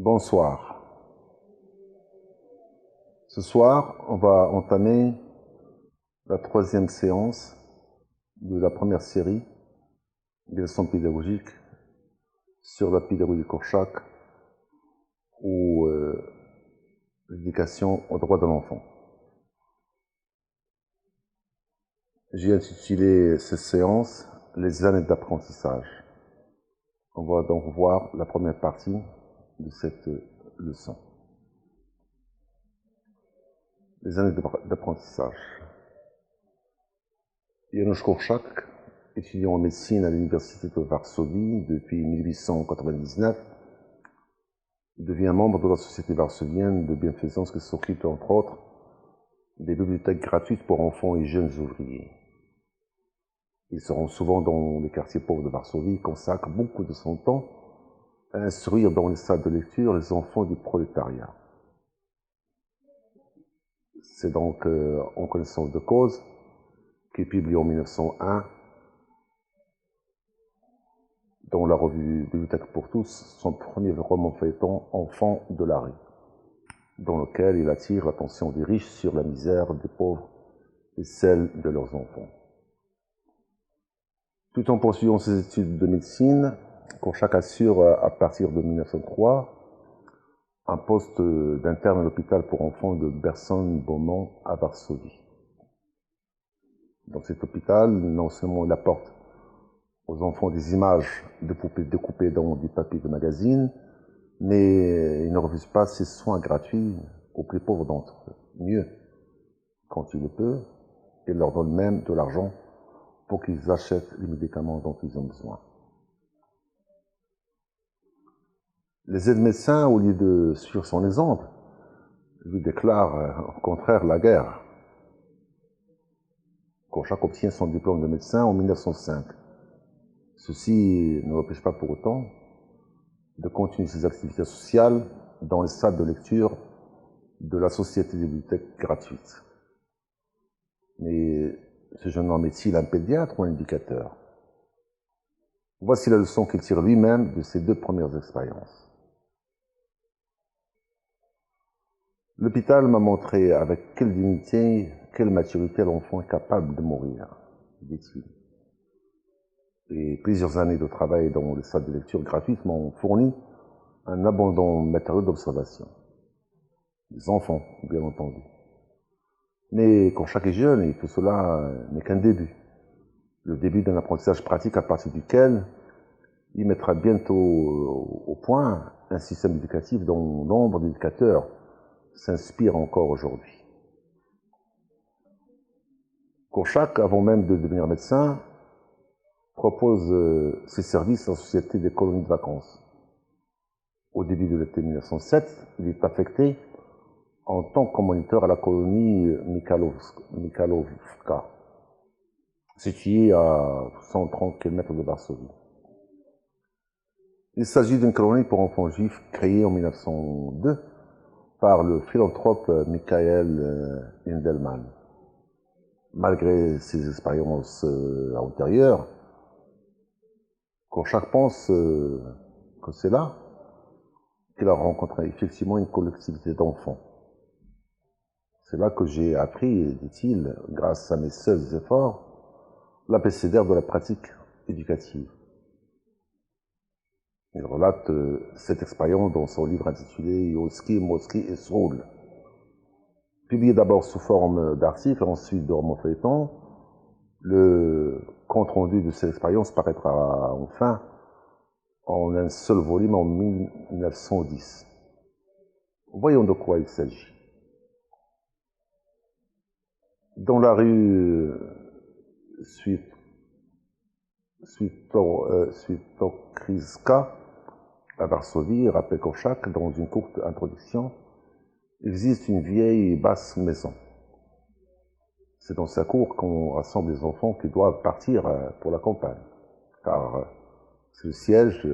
Bonsoir. Ce soir, on va entamer la troisième séance de la première série des leçons pédagogiques sur la pédagogie Korchak ou l'éducation aux droits de l'enfant. J'ai intitulé cette séance « Les années d'apprentissage ». On va donc voir la première partie de cette leçon. Les années d'apprentissage. Janusz Korczak, étudiant en médecine à l'université de Varsovie depuis 1899, devient membre de la Société varsovienne de bienfaisance qui s'occupe, entre autres, des bibliothèques gratuites pour enfants et jeunes ouvriers. Il se rend souvent dans les quartiers pauvres de Varsovie, consacre beaucoup de son temps à instruire dans les salles de lecture les enfants du prolétariat. C'est donc en connaissance de cause qu'il publie en 1901 dans la revue Bibliothèque pour tous son premier roman feuilleton Enfants de la rue, dans lequel il attire l'attention des riches sur la misère des pauvres et celle de leurs enfants. Tout en poursuivant ses études de médecine, Korczak assure à partir de 1903 un poste d'interne à l'hôpital pour enfants de Berson-Beaumont à Varsovie. Dans cet hôpital, non seulement il apporte aux enfants des images de poupées découpées dans du papier de magazine, mais il ne refuse pas ces soins gratuits aux plus pauvres d'entre eux. Mieux, quand il le peut, il leur donne même de l'argent pour qu'ils achètent les médicaments dont ils ont besoin. Les aides-médecins, au lieu de suivre son exemple, lui déclarent au contraire la guerre. Korczak obtient son diplôme de médecin en 1905. Ceci ne l'empêche pas pour autant de continuer ses activités sociales dans les salles de lecture de la Société des bibliothèques gratuites. Mais ce jeune homme est-il un pédiatre ou un éducateur? Voici la leçon qu'il tire lui-même de ses deux premières expériences. L'hôpital m'a montré avec quelle dignité, quelle maturité l'enfant est capable de mourir, dit-il. Et plusieurs années de travail dans les salles de lecture gratuites m'ont fourni un abondant matériel d'observation. Les enfants, bien entendu. Mais quand chaque est jeune, et tout cela n'est qu'un début. Le début d'un apprentissage pratique à partir duquel il mettra bientôt au point un système éducatif dont nombre d'éducateurs s'inspirent encore aujourd'hui. Korczak, avant même de devenir médecin, propose ses services à la Société des colonies de vacances. Au début de l'été 1907, il est affecté en tant que moniteur à la colonie Michalovka, située à 130 km de Varsovie. Il s'agit d'une colonie pour enfants juifs créée en 1902 par le philanthrope Michael Indelman. Malgré ses expériences antérieures, Korczak pense que c'est là qu'il a rencontré effectivement une collectivité d'enfants. C'est là que j'ai appris, dit-il, grâce à mes seuls efforts, l'abécédaire de la pratique éducative. Il relate cette expérience dans son livre intitulé Yoski, Moski et Soul. Publié d'abord sous forme d'article, ensuite de roman feuilleton, le compte-rendu de cette expérience paraîtra enfin en un seul volume en 1910. Voyons de quoi il s'agit. Dans la rue Świętokrzyska, à Varsovie, rappelle Korczak dans une courte introduction, il existe une vieille basse maison. C'est dans sa cour qu'on rassemble les enfants qui doivent partir pour la campagne, car c'est le siège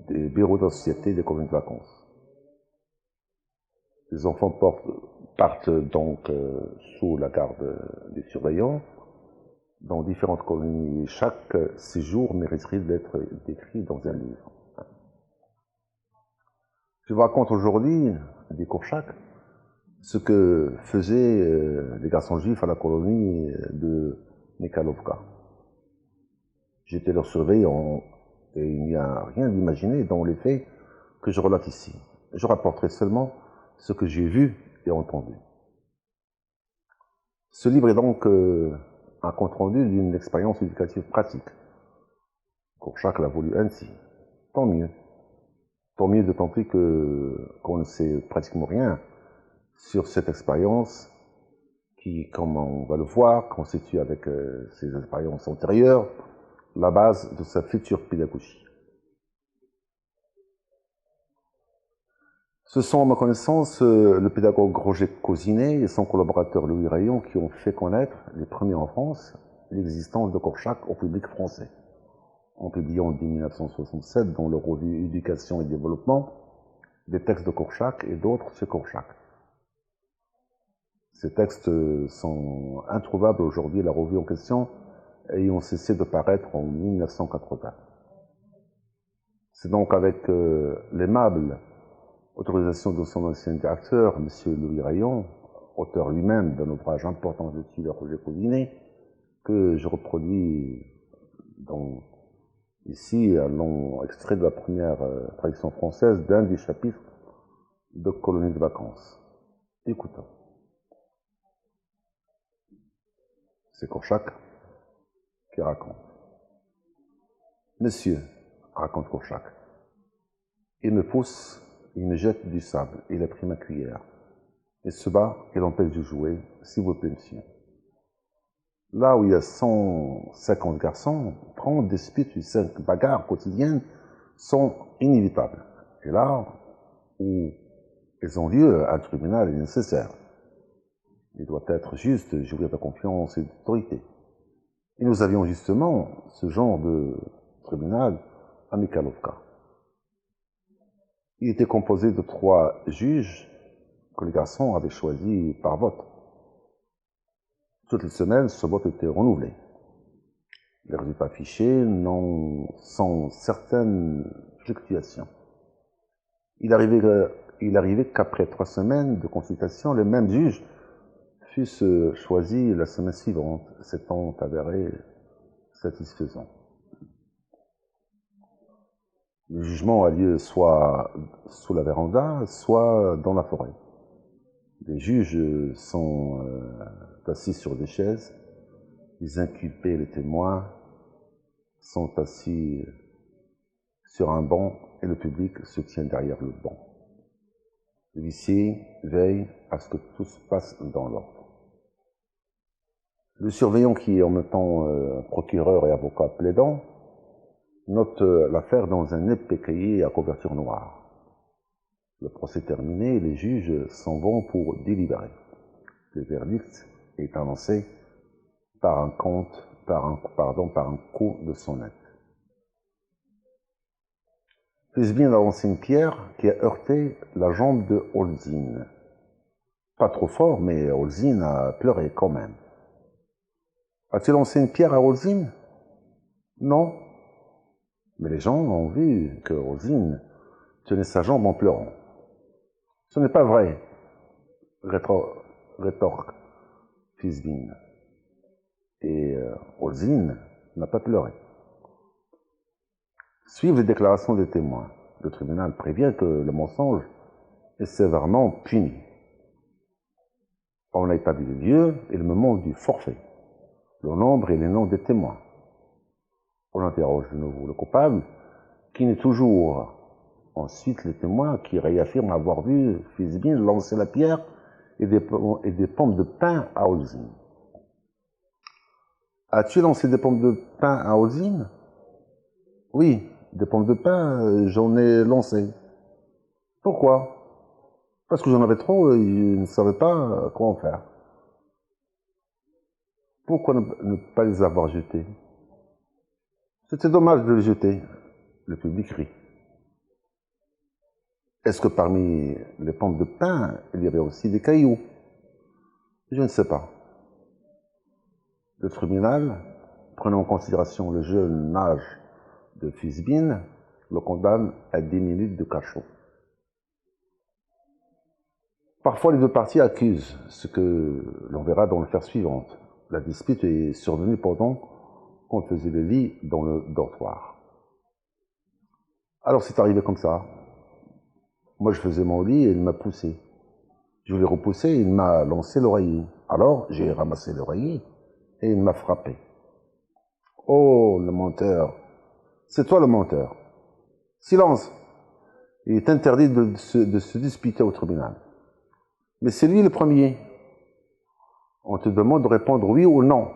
des bureaux de la Société des colonies de vacances. Les enfants partent donc sous la garde des surveillants dans différentes colonies. Chaque séjour mériterait d'être décrit dans un livre. Je vous raconte aujourd'hui, des Korchak, ce que faisaient les garçons juifs à la colonie de Mikhailovka. J'étais leur surveillant et il n'y a rien d'imaginé dans les faits que je relate ici. Je rapporterai seulement ce que j'ai vu et entendu. Ce livre est donc un compte-rendu d'une expérience éducative pratique. Korchak l'a voulu ainsi. Tant mieux. Tant mieux, d'autant plus qu'on ne sait pratiquement rien sur cette expérience qui, comme on va le voir, constitue avec ses expériences antérieures la base de sa future pédagogie. Ce sont, à ma connaissance, le pédagogue Roger Cosinet et son collaborateur Louis Rayon qui ont fait connaître, les premiers en France, l'existence de Korchak au public français, en publiant dès 1967 dans leur revue Éducation et Développement des textes de Korchak et d'autres chez Korchak. Ces textes sont introuvables aujourd'hui, la revue en question ayant cessé de paraître en 1980. C'est donc avec l'aimable autorisation de son ancien directeur, M. Louis Rayon, auteur lui-même d'un ouvrage important d'études de Roger Cosinet, que je reproduis ici un long extrait de la première traduction française d'un des chapitres de Colonies de vacances. Écoutons. C'est Korchak qui raconte. Monsieur, raconte Korchak, il me pousse, il me jette du sable, il a pris ma cuillère. Il se bat et l'empêche de jouer, s'il vous plaît, monsieur. Là où il y a 150 garçons, 30 disputes ou 5 bagarres quotidiennes sont inévitables. Et là où elles ont lieu, un tribunal est nécessaire. Il doit être juste, jouir de confiance et d'autorité. Et nous avions justement ce genre de tribunal à Mikhailovka. Il était composé de 3 juges que les garçons avaient choisis par vote. Toutes les semaines, ce vote était renouvelé. Les résultats affichés sans certaines fluctuations. Il arrivait qu'après 3 semaines de consultation, les mêmes juges fussent choisis la semaine suivante, s'étant avérés satisfaisants. Le jugement a lieu soit sous la véranda, soit dans la forêt. Les juges sont assis sur des chaises, les inculpés et les témoins sont assis sur un banc et le public se tient derrière le banc. L'huissier veille à ce que tout se passe dans l'ordre. Le surveillant, qui est en même temps procureur et avocat plaidant, note l'affaire dans un épais cahier à couverture noire. Le procès terminé, les juges s'en vont pour délibérer. Le verdict est annoncé par un coup de sonnette. Fils bien a lancé une pierre qui a heurté la jambe de Olzine. Pas trop fort, mais Olzine a pleuré quand même. As-tu lancé une pierre à Olzine? Non. Mais les gens ont vu que Olzine tenait sa jambe en pleurant. Ce n'est pas vrai, rétorque Fisbin. Et Olzine n'a pas pleuré. Suivent les déclarations des témoins. Le tribunal prévient que le mensonge est sévèrement puni. On a établi le lieu et le moment du forfait, le nombre et les noms des témoins. On interroge de nouveau le coupable, qui n'est toujours. Ensuite, les témoins qui réaffirment avoir vu Fisbin lancer la pierre et des pommes de pain à Olzine. As-tu lancé des pommes de pain à Olzine? Oui, des pommes de pain, j'en ai lancé. Pourquoi? Parce que j'en avais trop et je ne savais pas quoi en faire. Pourquoi ne pas les avoir jetés? C'était dommage de les jeter. Le public rit. Est-ce que parmi les pommes de pain, il y avait aussi des cailloux? Je ne sais pas. Le tribunal, prenant en considération le jeune âge de Fisbin, le condamne à 10 minutes de cachot. Parfois, les deux parties accusent, ce que l'on verra dans l'affaire suivante. La dispute est survenue pendant qu'on faisait le lit dans le dortoir. Alors, c'est arrivé comme ça. Moi, je faisais mon lit et il m'a poussé. Je voulais repousser, il m'a lancé l'oreiller. Alors, j'ai ramassé l'oreiller et il m'a frappé. Oh, le menteur. C'est toi le menteur. Silence. Il est interdit de se disputer au tribunal. Mais c'est lui le premier. On te demande de répondre oui ou non.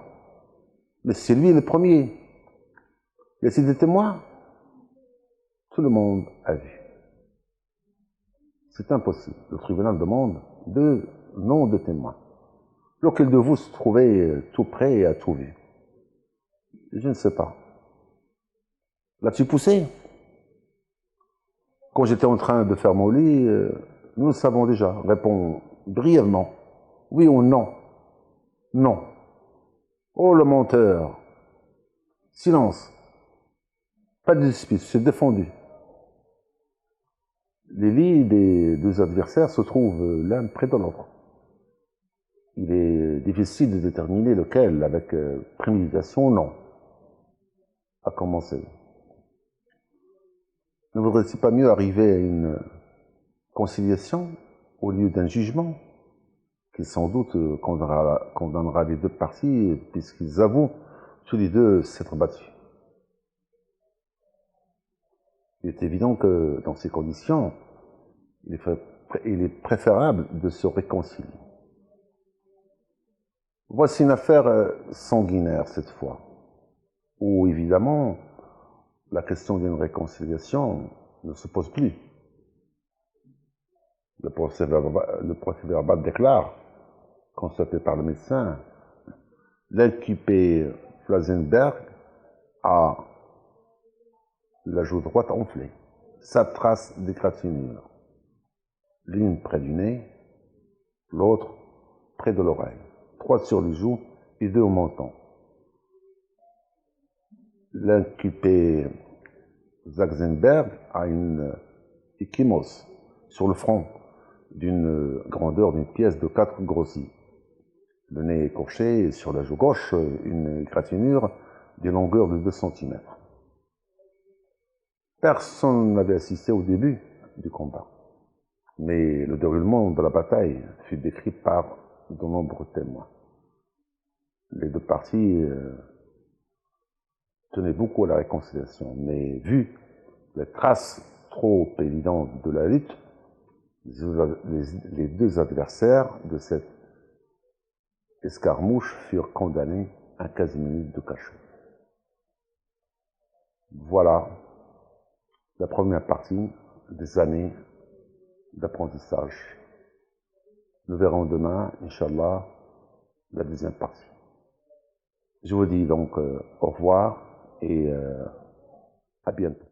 Mais c'est lui le premier. Y a-t-il des témoins? Tout le monde a vu. C'est impossible. Le tribunal demande deux noms de témoins. Lequel de vous se trouvait tout près et a tout vu? Je ne sais pas. L'as-tu poussé? Quand j'étais en train de faire mon lit, nous le savons déjà. Réponds brièvement. Oui ou non? Non. Oh, le menteur. Silence. Pas de dispute, c'est défendu. Les lits des deux adversaires se trouvent l'un près de l'autre. Il est difficile de déterminer lequel, avec préméditation ou non, a commencé. Ne vaudrait-il pas mieux arriver à une conciliation au lieu d'un jugement qui sans doute condamnera les deux parties puisqu'ils avouent tous les deux s'être battus? Il est évident que dans ces conditions, il est préférable de se réconcilier. Voici une affaire sanguinaire cette fois, où évidemment la question d'une réconciliation ne se pose plus. Le procès-verbal déclare, constaté par le médecin, l'inculpé Flasenberg a la joue droite enflée, 7 traces d'égratignure, l'une près du nez, l'autre près de l'oreille, 3 sur les joues et 2 au menton. L'inculpé Sachsenberg a une ecchymose sur le front d'une grandeur d'une pièce de 4 grossis. Le nez écorché et sur la joue gauche, une égratignure d'une longueur de 2 cm. Personne n'avait assisté au début du combat, mais le déroulement de la bataille fut décrit par de nombreux témoins. Les deux parties tenaient beaucoup à la réconciliation, mais vu les traces trop évidentes de la lutte, les deux adversaires de cette escarmouche furent condamnés à 15 minutes de cachot. Voilà la première partie des années d'apprentissage. Nous verrons demain, Inch'Allah, la deuxième partie. Je vous dis donc au revoir et à bientôt.